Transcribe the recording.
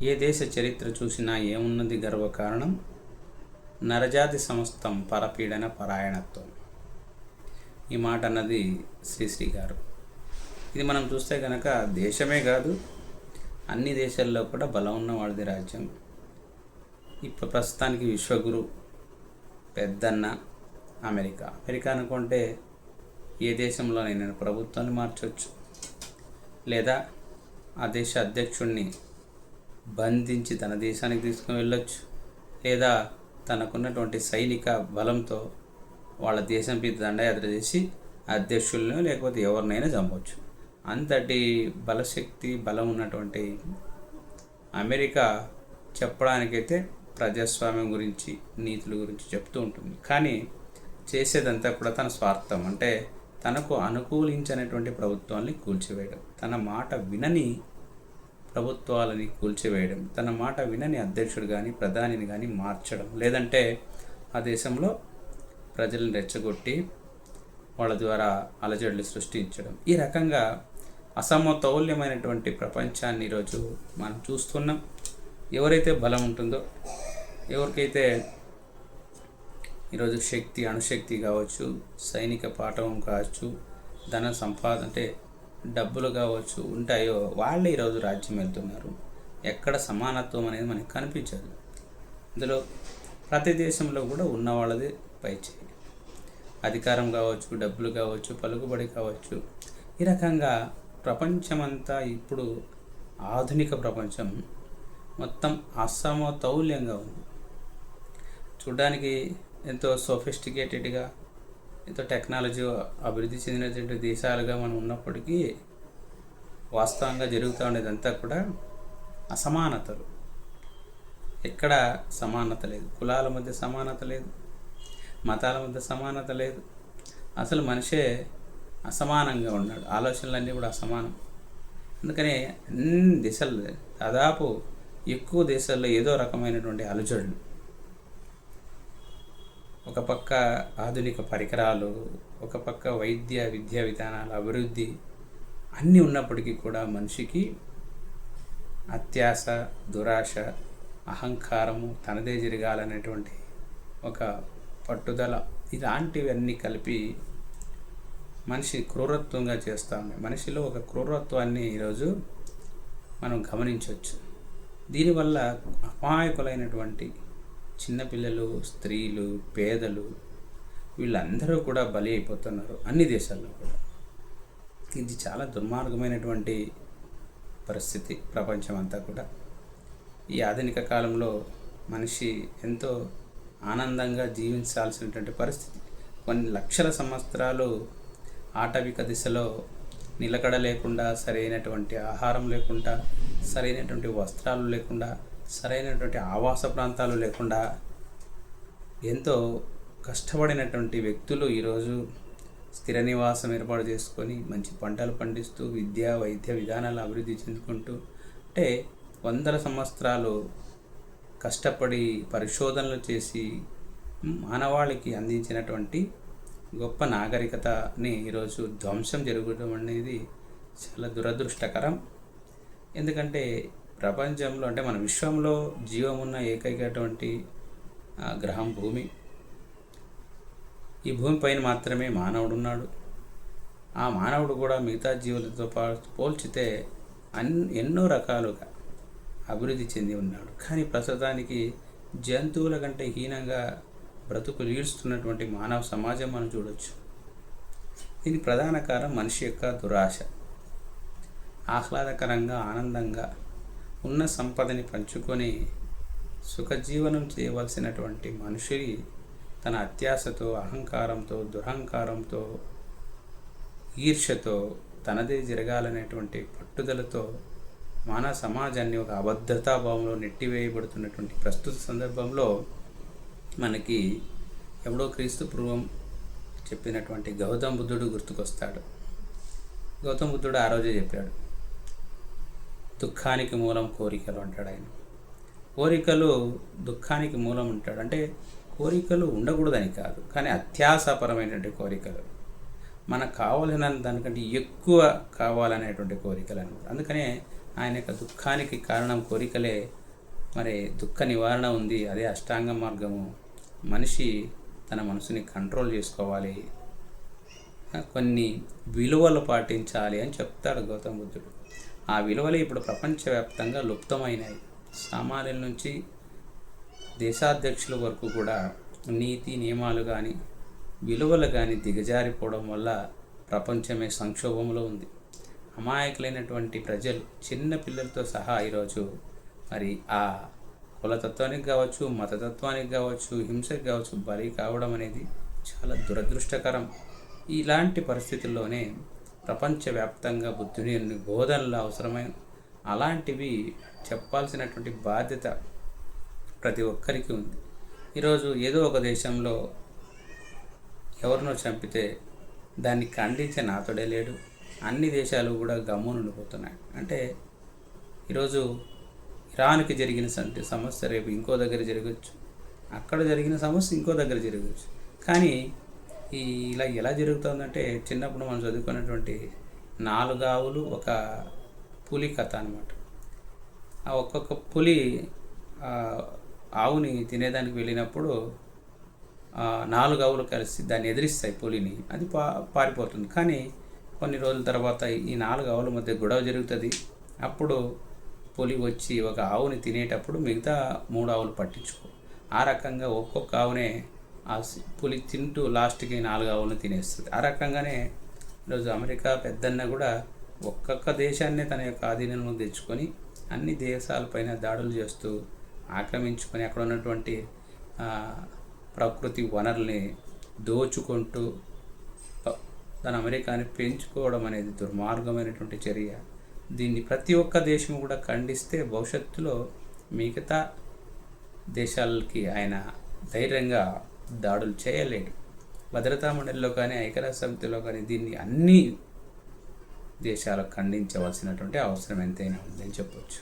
ఏ దేశ చరిత్ర చూసినా ఏమున్నది గర్వకారణం, నరజాతి సమస్తం పరపీడన పరాయణత్వం. ఈ మాట అన్నది శ్రీశ్రీ గారు. ఇది మనం చూస్తే కనుక దేశమే కాదు, అన్ని దేశాల్లో కూడా బలం ఉన్న వాళ్ళది రాజ్యం. ఇప్పుడు ప్రస్తుతానికి విశ్వగురు పెద్దన్న అమెరికా అనుకుంటే ఏ దేశంలోనైనా ప్రభుత్వాన్ని మార్చవచ్చు, లేదా ఆ దేశ అధ్యక్షుడిని బంధించి తన దేశానికి తీసుకుని వెళ్ళొచ్చు, లేదా తనకున్నటువంటి సైనిక బలంతో వాళ్ళ దేశం మీద దండయాత్ర చేసి అధ్యక్షులను లేకపోతే ఎవరినైనా చంపవచ్చు. అంతటి బలశక్తి బలం ఉన్నటువంటి అమెరికా చెప్పడానికైతే ప్రజాస్వామ్యం గురించి నీతుల గురించి చెప్తూ ఉంటుంది, కానీ చేసేదంతా కూడా తన స్వార్థం. అంటే తనకు అనుకూలించినటువంటి ప్రభుత్వాన్ని కూల్చివేయడం, తన మాట వినని ప్రభుత్వాలని కూల్చివేయడం, తన మాట వినని అధ్యక్షుడు కానీ ప్రధానిని కానీ మార్చడం, లేదంటే ఆ దేశంలో ప్రజలను రెచ్చగొట్టి వాళ్ళ ద్వారా అలజడులు సృష్టించడం. ఈ రకంగా అసమతౌల్యమైనటువంటి ప్రపంచాన్ని ఈరోజు మనం చూస్తున్నాం. ఎవరైతే బలం ఉంటుందో, ఎవరికైతే ఈరోజు శక్తి అణుశక్తి కావచ్చు, సైనిక పాఠవం కావచ్చు, ధన సంపాదన అంటే డబ్బులు కావచ్చు ఉంటాయో వాళ్ళే ఈరోజు రాజ్యం వెళ్తున్నారు. ఎక్కడ సమానత్వం అనేది మనకి కనిపించదు. ఇందులో ప్రతి దేశంలో కూడా ఉన్న వాళ్ళది పైచేయి, అధికారం కావచ్చు, డబ్బులు కావచ్చు, పలుకుబడి కావచ్చు. ఈ రకంగా ప్రపంచమంతా ఇప్పుడు ఆధునిక ప్రపంచం మొత్తం అసమతౌల్యంగా ఉంది. చూడడానికి ఎంతో సోఫిస్టికేటెడ్గా, ఎంతో టెక్నాలజీ అభివృద్ధి చెందినటువంటి దేశాలుగా మనం ఉన్నప్పటికీ వాస్తవంగా జరుగుతూ ఉండేదంతా కూడా అసమానతలు. ఎక్కడ సమానత లేదు, కులాల మధ్య సమానత లేదు, మతాల మధ్య సమానత లేదు. అసలు మనిషే అసమానంగా ఉన్నాడు, ఆలోచనలన్నీ కూడా అసమానం. అందుకనే అన్ని దేశాల్లో దాదాపు ఎక్కువ దేశాల్లో ఏదో రకమైనటువంటి అలజడులు, ఒక పక్క ఆధునిక పరికరాలు, ఒక పక్క వైద్య విద్యా విధానాల అభివృద్ధి అన్నీ ఉన్నప్పటికీ కూడా మనిషికి అత్యాశ, దురాశ, అహంకారము, తనదే జరగాలనేటువంటి ఒక పట్టుదల, ఇలాంటివన్నీ కలిపి మనిషి క్రూరత్వంగా చేస్తూ ఉన్నాయి. మనిషిలో ఒక క్రూరత్వాన్ని ఈరోజు మనం గమనించవచ్చు. దీనివల్ల అమాయకులైనటువంటి చిన్నపిల్లలు, స్త్రీలు, పేదలు వీళ్ళందరూ కూడా బలి అయిపోతున్నారు అన్ని దేశాల్లో కూడా. ఇది చాలా దుర్మార్గమైనటువంటి పరిస్థితి ప్రపంచం అంతా కూడా. ఈ ఆధునిక కాలంలో మనిషి ఎంతో ఆనందంగా జీవించాల్సినటువంటి పరిస్థితి. కొన్ని లక్షల సంవత్సరాలు ఆటవిక దిశలో నిలకడ లేకుండా, సరైనటువంటి ఆహారం లేకుండా, సరైనటువంటి వస్త్రాలు లేకుండా, సరైనటువంటి ఆవాస ప్రాంతాలు లేకుండా ఎంతో కష్టపడినటువంటి వ్యక్తులు ఈరోజు స్థిర నివాసం ఏర్పాటు చేసుకొని మంచి పంటలు పండిస్తూ విద్యా వైద్య విధానాలు అభివృద్ధి చెందుకుంటూ, అంటే వందల సంవత్సరాలు కష్టపడి పరిశోధనలు చేసి మానవాళికి అందించినటువంటి గొప్ప నాగరికతని ఈరోజు ధ్వంసం జరగడం అనేది చాలా దురదృష్టకరం. ఎందుకంటే ప్రపంచంలో అంటే మన విశ్వంలో జీవం ఉన్న ఏకైకటువంటి గ్రహం భూమి. ఈ భూమిపైన మాత్రమే మానవుడు ఉన్నాడు. ఆ మానవుడు కూడా మిగతా జీవులతో పోల్చితే ఎన్నో రకాలుగా అభివృద్ధి చెంది ఉన్నాడు. కానీ ప్రస్తుతానికి జంతువుల కంటే హీనంగా బ్రతుకులు ఈడుస్తున్నటువంటి మానవ సమాజం మనం చూడవచ్చు. దీని ప్రధాన కారణం మనిషి యొక్క దురాశ. ఆహ్లాదకరంగా, ఆనందంగా ఉన్న సంపదని పంచుకొని సుఖజీవనం చేయవలసినటువంటి మనుషులు తన అత్యాశతో, అహంకారంతో, దురహంకారంతో, ఈర్ష్యతో, తనదే జరగాలనేటువంటి పట్టుదలతో మానవ సమాజాన్ని ఒక అభద్రతాభావంలో నెట్టివేయబడుతున్నటువంటి ప్రస్తుత సందర్భంలో మనకి ఎప్పుడో క్రీస్తు పూర్వం చెప్పినటువంటి గౌతమ బుద్ధుడు గుర్తుకొస్తాడు. గౌతమ బుద్ధుడు ఆ రోజే చెప్పాడు, దుఃఖానికి మూలం కోరికలు అంటాడు ఆయన. కోరికలు దుఃఖానికి మూలం అంటాడు. అంటే కోరికలు ఉండకూడదని కాదు, కానీ అత్యాసపరమైనటువంటి కోరికలు, మనకు కావాల్సిన దానికంటే ఎక్కువ కావాలనేటువంటి కోరికలు అనమాట. అందుకనే ఆయన యొక్క దుఃఖానికి కారణం కోరికలే. మరి దుఃఖ నివారణ ఉంది, అదే అష్టాంగ మార్గము. మనిషి తన మనసుని కంట్రోల్ చేసుకోవాలి, కొన్ని విలువలు పాటించాలి అని చెప్తాడు గౌతమ బుద్ధుడు. ఆ విలువలు ఇప్పుడు ప్రపంచవ్యాప్తంగా లుప్తమైనాయి. సామాన్యుల నుంచి దేశాధ్యక్షుల వరకు కూడా నీతి నియమాలు కానీ విలువలు కానీ దిగజారిపోవడం వల్ల ప్రపంచమే సంక్షోభంలో ఉంది. అమాయకులైనటువంటి ప్రజలు, చిన్న పిల్లలతో సహా ఈరోజు మరి ఆ కులతత్వానికి కావచ్చు, మతతత్వానికి కావచ్చు, హింసకి కావచ్చు బలి కావడం అనేది చాలా దురదృష్టకరం. ఇలాంటి పరిస్థితుల్లోనే ప్రపంచవ్యాప్తంగా బుద్ధుని బోధనలు అవసరమైన అలాంటివి చెప్పాల్సినటువంటి బాధ్యత ప్రతి ఒక్కరికి ఉంది. ఈరోజు ఏదో ఒక దేశంలో ఎవరినో చంపితే దాన్ని ఖండించే నాతోడే లేడు. అన్ని దేశాలు కూడా గమ్మునుండిపోతున్నాయి. అంటే ఈరోజు ఇరాన్కి జరిగిన సమస్య రేపు ఇంకో దగ్గర జరగచ్చు, అక్కడ జరిగిన సమస్య ఇంకో దగ్గర జరగచ్చు. కానీ ఇలా ఎలా జరుగుతుందంటే, చిన్నప్పుడు మనం చదువుకున్నటువంటి 4 ఆవులు ఒక పులి కథ అనమాట. ఆ ఒక్కొక్క పులి ఆవుని తినేదానికి వెళ్ళినప్పుడు 4 ఆవులు కలిసి దాన్ని ఎదిరిస్తాయి పులిని. అది పారిపోతుంది. కానీ కొన్ని రోజుల తర్వాత ఈ 4 ఆవుల మధ్య గొడవ జరుగుతుంది. అప్పుడు పులి వచ్చి ఒక ఆవుని తినేటప్పుడు మిగతా 3 ఆవులు పట్టించుకో. ఆ రకంగా ఒక్కొక్క ఆవునే ఆ పులి తింటూ లాస్ట్కి 4 ఆవులను తినేస్తుంది. ఆ రకంగానే ఈరోజు అమెరికా పెద్దన్న కూడా ఒక్కొక్క దేశాన్నే తన యొక్క ఆధీనంలో తెచ్చుకొని అన్ని దేశాలపైన దాడులు చేస్తూ ఆక్రమించుకొని అక్కడ ఉన్నటువంటి ప్రకృతి వనరుల్ని దోచుకుంటూ తన అమెరికాని పెంచుకోవడం అనేది దుర్మార్గమైనటువంటి చర్య. దీన్ని ప్రతి ఒక్క దేశం కూడా ఖండిస్తే భవిష్యత్తులో మిగతా దేశాలకి ఆయన ధైర్యంగా దాడులు చేయలేడు. భద్రతా మండలిలో కానీ ఐక్యరాజ్య సమితిలో కానీ దీన్ని అన్ని దేశాలు ఖండించవలసినటువంటి అవసరం ఎంతైనా ఉందని చెప్పవచ్చు.